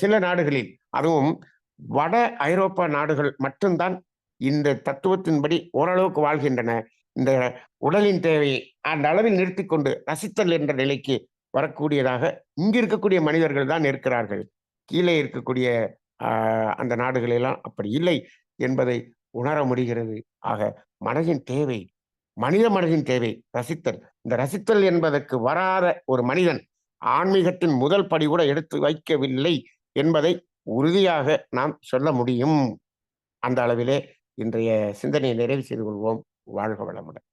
S1: சில நாடுகளில், அதுவும் வட ஐரோப்பா நாடுகள் மட்டும் தான் இந்த தத்துவத்தின்படி ஓரளவுக்கு வாழ்கின்றன. இந்த உடலின் தேவையை அந்த அளவில் நிறுத்திக் கொண்டு ரசித்தல் என்ற நிலைக்கு வரக்கூடியதாக இங்கு இருக்கக்கூடிய மனிதர்கள் தான் இருக்கிறார்கள். கீழே இருக்கக்கூடிய அ அந்த நாடுகளெல்லாம் அப்படி இல்லை என்பதை உணர முடிகிறது. ஆக மனதின் தேவை, மனித மனதின் தேவை ரசித்தல். இந்த ரசித்தல் என்பதற்கு வராத ஒரு மனிதன் ஆன்மீகத்தின் முதல் படி கூட எடுத்து வைக்கவில்லை என்பதை உறுதியாக நாம் சொல்ல முடியும். அந்த அளவிலே இன்றைய சிந்தனையை நிறைவு செய்து கொள்வோம். வாழ்க வளமுடன்.